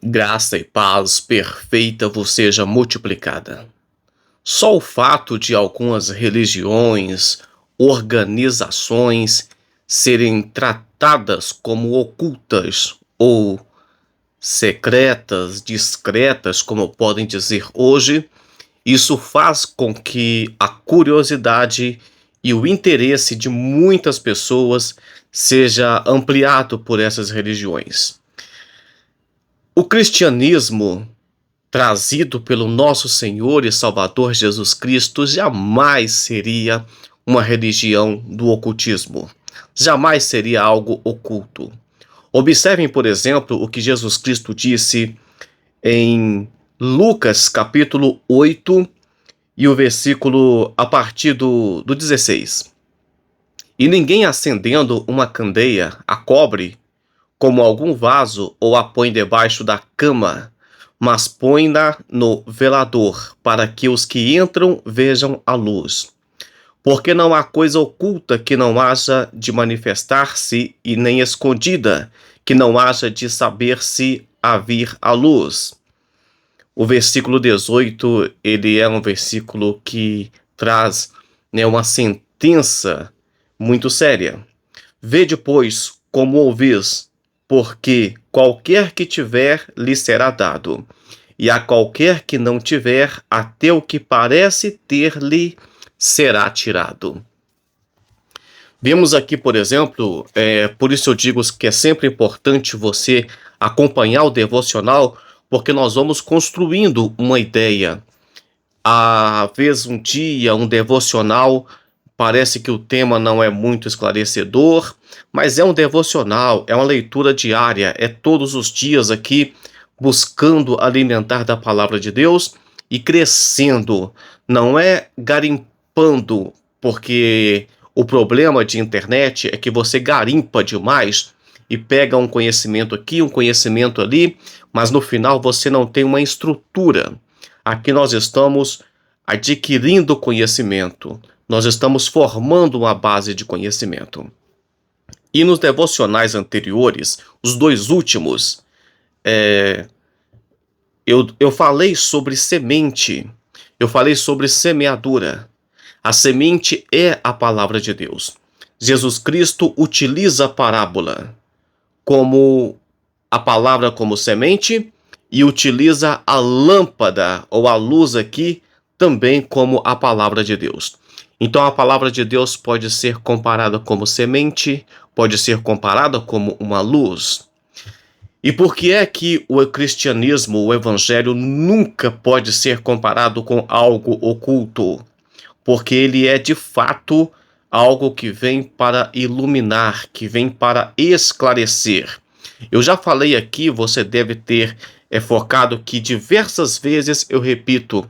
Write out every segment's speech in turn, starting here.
Graça e paz perfeita vos seja multiplicada. Só o fato de algumas religiões, organizações serem tratadas como ocultas ou secretas, discretas, como podem dizer hoje, isso faz com que a curiosidade e o interesse de muitas pessoas seja ampliado por essas religiões. O cristianismo trazido pelo nosso Senhor e Salvador Jesus Cristo jamais seria uma religião do ocultismo. Jamais seria algo oculto. Observem, por exemplo, o que Jesus Cristo disse em Lucas capítulo 8 e o versículo a partir do 16. E ninguém acendendo uma candeia a cobre como algum vaso ou a põe debaixo da cama, mas põe-na no velador, para que os que entram vejam a luz. Porque não há coisa oculta que não haja de manifestar-se, e nem escondida que não haja de saber-se a vir à luz. O versículo 18, ele é um versículo que traz, uma sentença muito séria. Vede, pois, como ouvis, porque qualquer que tiver lhe será dado, e a qualquer que não tiver, até o que parece ter-lhe será tirado. Vemos aqui, por exemplo, por isso eu digo que é sempre importante você acompanhar o devocional, porque nós vamos construindo uma ideia. Às vezes um dia, um devocional, parece que o tema não é muito esclarecedor, mas é um devocional, é uma leitura diária, é todos os dias aqui buscando alimentar da palavra de Deus e crescendo. Não é garimpando, porque o problema de internet é que você garimpa demais e pega um conhecimento aqui, um conhecimento ali, mas no final você não tem uma estrutura. Aqui nós estamos adquirindo conhecimento, nós estamos formando uma base de conhecimento. E nos devocionais anteriores, os dois últimos, eu falei sobre semente, eu falei sobre semeadura. A semente é a palavra de Deus. Jesus Cristo utiliza a parábola como a palavra como semente e utiliza a lâmpada ou a luz aqui também como a palavra de Deus. Então a palavra de Deus pode ser comparada como semente, pode ser comparada como uma luz. E por que é que o cristianismo, o evangelho, nunca pode ser comparado com algo oculto? Porque ele é de fato algo que vem para iluminar, que vem para esclarecer. Eu já falei aqui, você deve ter focado que diversas vezes eu repito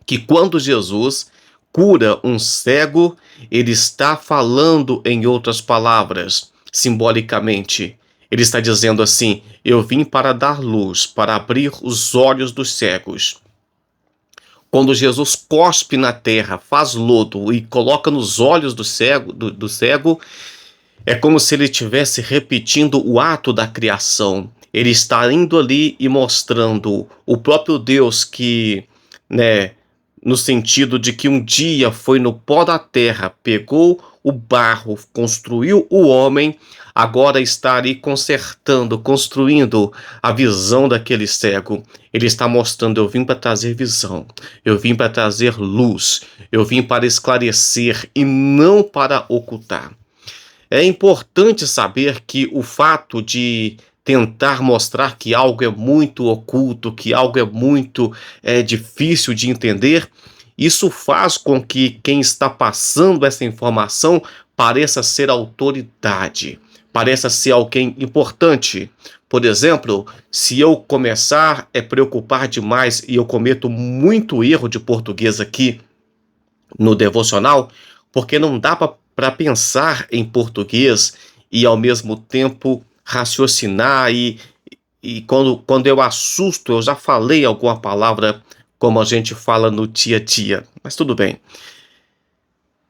que quando Jesus cura um cego, ele está falando em outras palavras, simbolicamente. Ele está dizendo assim: eu vim para dar luz, para abrir os olhos dos cegos. Quando Jesus cospe na terra, faz lodo e coloca nos olhos do cego, é como se ele estivesse repetindo o ato da criação. Ele está indo ali e mostrando o próprio Deus que, no sentido de que um dia foi no pó da terra, pegou o barro, construiu o homem, agora está ali consertando, construindo a visão daquele cego. Ele está mostrando: eu vim para trazer visão, eu vim para trazer luz, eu vim para esclarecer e não para ocultar. É importante saber que o fato de tentar mostrar que algo é muito oculto, que algo é muito difícil de entender, isso faz com que quem está passando essa informação pareça ser autoridade, pareça ser alguém importante. Por exemplo, se eu começar a preocupar demais e eu cometo muito erro de português aqui no devocional, porque não dá para pensar em português e ao mesmo tempo raciocinar e quando eu assusto, eu já falei alguma palavra como a gente fala no dia a dia, mas tudo bem.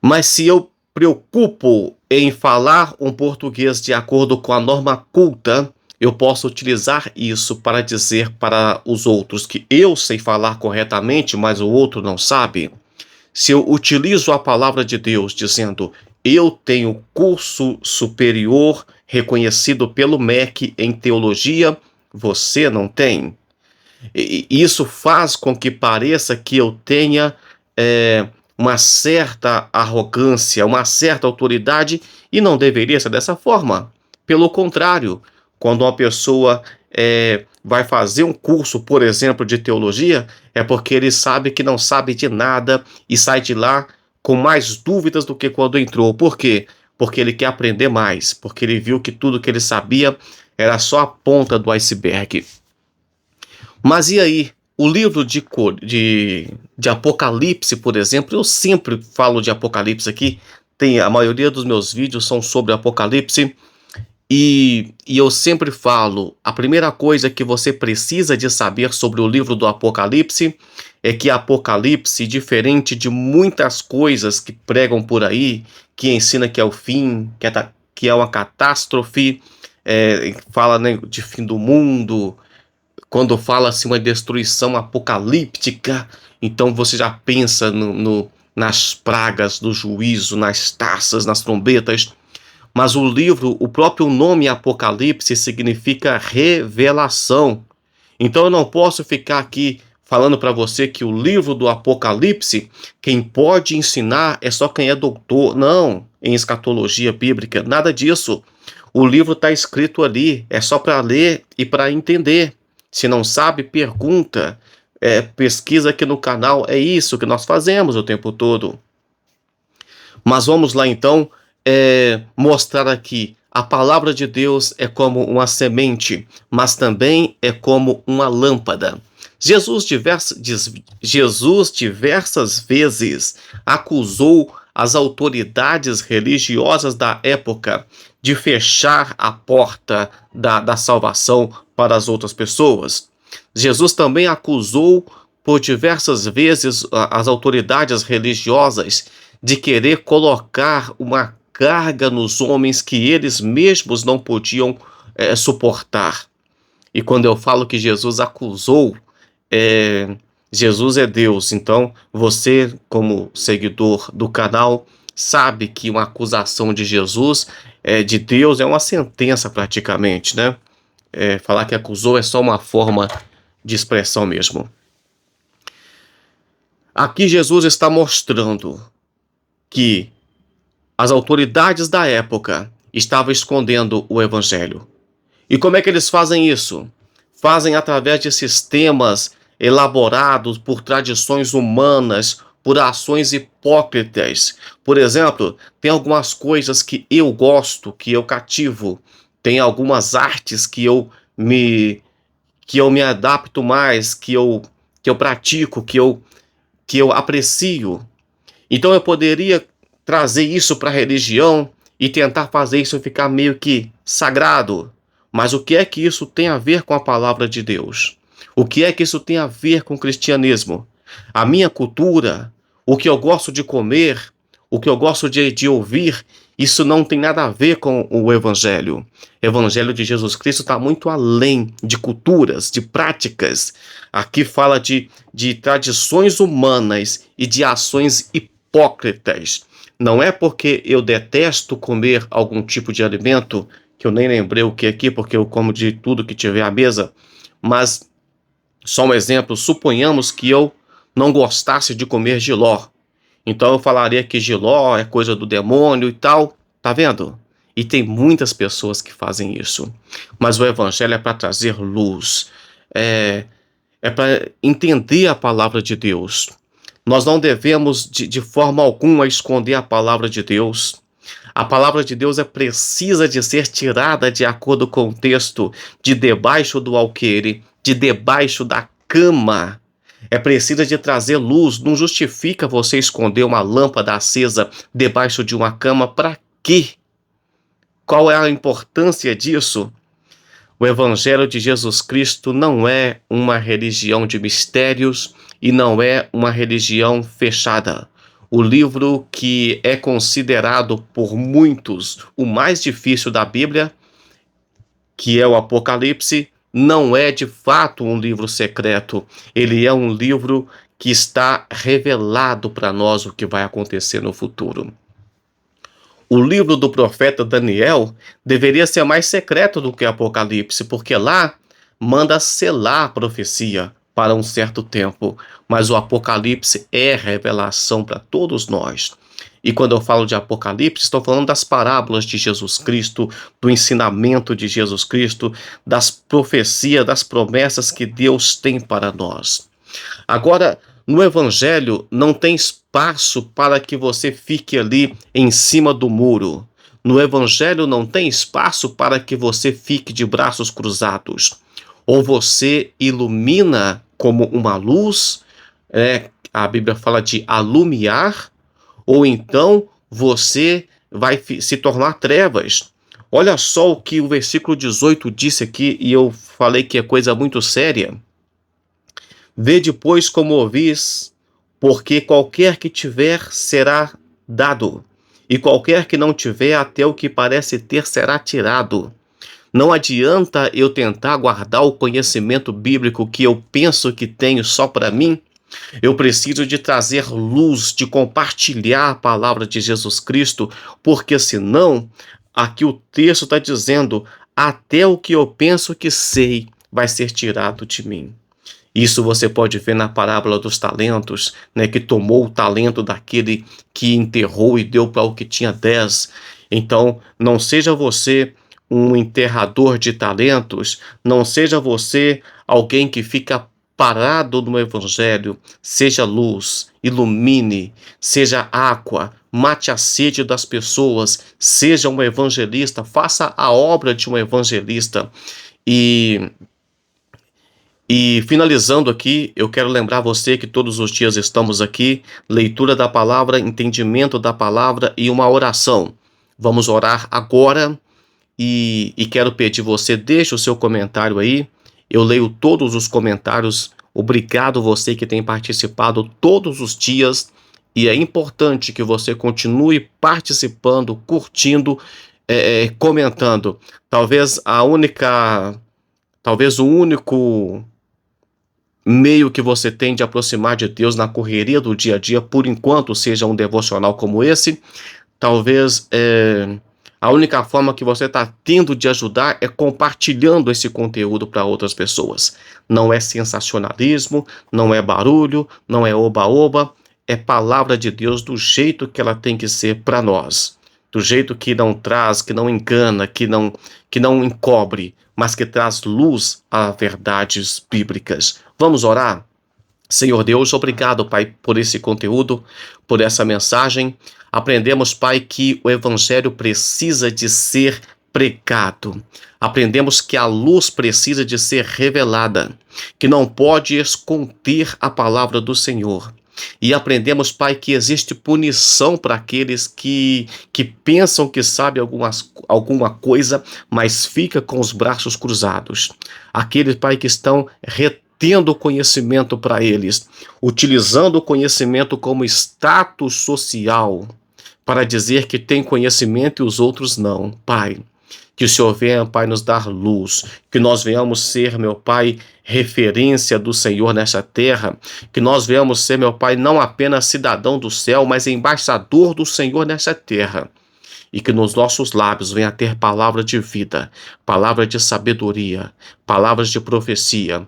Mas se eu preocupo em falar um português de acordo com a norma culta, eu posso utilizar isso para dizer para os outros que eu sei falar corretamente, mas o outro não sabe. Se eu utilizo a palavra de Deus dizendo eu tenho curso superior reconhecido pelo MEC em teologia, você não tem. E isso faz com que pareça que eu tenha uma certa arrogância, uma certa autoridade, e não deveria ser dessa forma. Pelo contrário, quando uma pessoa vai fazer um curso, por exemplo, de teologia, é porque ele sabe que não sabe de nada e sai de lá com mais dúvidas do que quando entrou. Por quê? Porque ele quer aprender mais, porque ele viu que tudo que ele sabia era só a ponta do iceberg. Mas e aí? O livro de Apocalipse, por exemplo, eu sempre falo de Apocalipse aqui, a maioria dos meus vídeos são sobre Apocalipse, e eu sempre falo, a primeira coisa que você precisa de saber sobre o livro do Apocalipse é que Apocalipse, diferente de muitas coisas que pregam por aí, que ensina que é o fim, que é uma catástrofe, fala, né, de fim do mundo, quando fala assim uma destruição apocalíptica, então você já pensa nas pragas do juízo, nas taças, nas trombetas. Mas o livro, o próprio nome Apocalipse significa revelação. Então eu não posso ficar aqui falando para você que o livro do Apocalipse, quem pode ensinar é só quem é doutor. Não, em escatologia bíblica, nada disso. O livro está escrito ali, é só para ler e para entender. Se não sabe, pergunta, pesquisa aqui no canal, é isso que nós fazemos o tempo todo. Mas vamos lá então, mostrar aqui, a palavra de Deus é como uma semente, mas também é como uma lâmpada. Jesus diversas vezes acusou as autoridades religiosas da época de fechar a porta da salvação para as outras pessoas. Jesus também acusou por diversas vezes as autoridades religiosas de querer colocar uma carga nos homens que eles mesmos não podiam suportar. E quando eu falo que Jesus acusou, Jesus é Deus, então você, como seguidor do canal, sabe que uma acusação de Jesus, de Deus, é uma sentença praticamente, né? Falar que acusou é só uma forma de expressão mesmo. Aqui Jesus está mostrando que as autoridades da época estavam escondendo o evangelho. E como é que eles fazem isso? Fazem através de sistemas elaborados por tradições humanas, por ações hipócritas. Por exemplo, tem algumas coisas que eu gosto, que eu cativo. Tem algumas artes que eu me adapto mais, que eu pratico, que eu aprecio. Então eu poderia trazer isso para a religião e tentar fazer isso ficar meio que sagrado. Mas o que é que isso tem a ver com a palavra de Deus? O que é que isso tem a ver com o cristianismo? A minha cultura, o que eu gosto de comer, o que eu gosto de ouvir, isso não tem nada a ver com o evangelho. O evangelho de Jesus Cristo está muito além de culturas, de práticas. Aqui fala de tradições humanas e de ações hipócritas. Não é porque eu detesto comer algum tipo de alimento, que eu nem lembrei o que aqui, porque eu como de tudo que tiver à mesa, mas só um exemplo, suponhamos que eu não gostasse de comer jiló. Então eu falaria que jiló é coisa do demônio e tal, tá vendo? E tem muitas pessoas que fazem isso. Mas o evangelho é para trazer luz, é para entender a palavra de Deus. Nós não devemos de forma alguma esconder a palavra de Deus. A palavra de Deus precisa de ser tirada de acordo com o texto, de debaixo do alqueire, de debaixo da cama. É preciso de trazer luz. Não justifica você esconder uma lâmpada acesa debaixo de uma cama. Para quê? Qual é a importância disso? O Evangelho de Jesus Cristo não é uma religião de mistérios e não é uma religião fechada. O livro que é considerado por muitos o mais difícil da Bíblia que é o Apocalipse, não é de fato um livro secreto. Ele é um livro que está revelado para nós o que vai acontecer no futuro. O livro do profeta Daniel deveria ser mais secreto do que o Apocalipse, porque lá manda selar a profecia para um certo tempo, mas o Apocalipse é revelação para todos nós. E quando eu falo de Apocalipse, estou falando das parábolas de Jesus Cristo, do ensinamento de Jesus Cristo, das profecias, das promessas que Deus tem para nós. Agora, no Evangelho não tem espaço para que você fique ali em cima do muro. No Evangelho não tem espaço para que você fique de braços cruzados. Ou você ilumina como uma luz, a Bíblia fala de alumiar, ou então você vai se tornar trevas. Olha só o que o versículo 18 disse aqui, e eu falei que é coisa muito séria. Vede, pois, como ouvis, porque qualquer que tiver será dado, e qualquer que não tiver, até o que parece ter será tirado. Não adianta eu tentar guardar o conhecimento bíblico que eu penso que tenho só para mim. Eu preciso de trazer luz, de compartilhar a palavra de Jesus Cristo, porque senão, aqui o texto está dizendo, até o que eu penso que sei vai ser tirado de mim. Isso você pode ver na parábola dos talentos, né, que tomou o talento daquele que enterrou e deu para o que tinha 10. Então, não seja você um enterrador de talentos, não seja você alguém que fica parado no evangelho. Seja luz, ilumine, seja água, mate a sede das pessoas, seja um evangelista, faça a obra de um evangelista. E finalizando aqui, eu quero lembrar você que todos os dias estamos aqui, leitura da palavra, entendimento da palavra e uma oração. Vamos orar agora e quero pedir você, deixe o seu comentário aí. Eu leio todos os comentários. Obrigado você que tem participado todos os dias. E é importante que você continue participando, curtindo, comentando. Talvez o único meio que você tem de aproximar de Deus na correria do dia a dia, por enquanto, seja um devocional como esse. Talvez a única forma que você está tendo de ajudar é compartilhando esse conteúdo para outras pessoas. Não é sensacionalismo, não é barulho, não é oba-oba, é palavra de Deus do jeito que ela tem que ser para nós. Do jeito que não traz, que não engana, que não encobre, mas que traz luz a verdades bíblicas. Vamos orar? Senhor Deus, obrigado, Pai, por esse conteúdo, por essa mensagem. Aprendemos, Pai, que o Evangelho precisa de ser pregado. Aprendemos que a luz precisa de ser revelada, que não pode esconder a palavra do Senhor. E aprendemos, Pai, que existe punição para aqueles que pensam que sabem alguma coisa, mas fica com os braços cruzados. Aqueles, Pai, que estão retendo conhecimento para eles, utilizando o conhecimento como status social, para dizer que tem conhecimento e os outros não. Pai, que o Senhor venha, Pai, nos dar luz, que nós venhamos ser, meu Pai, referência do Senhor nessa terra, que nós venhamos ser, meu Pai, não apenas cidadão do céu, mas embaixador do Senhor nessa terra. E que nos nossos lábios venha ter palavra de vida, palavra de sabedoria, palavras de profecia,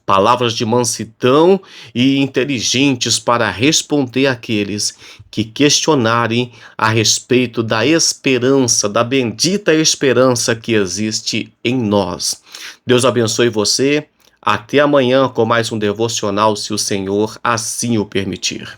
palavras de mansidão e inteligentes para responder àqueles que questionarem a respeito da esperança, da bendita esperança que existe em nós. Deus abençoe você. Até amanhã com mais um devocional, se o Senhor assim o permitir.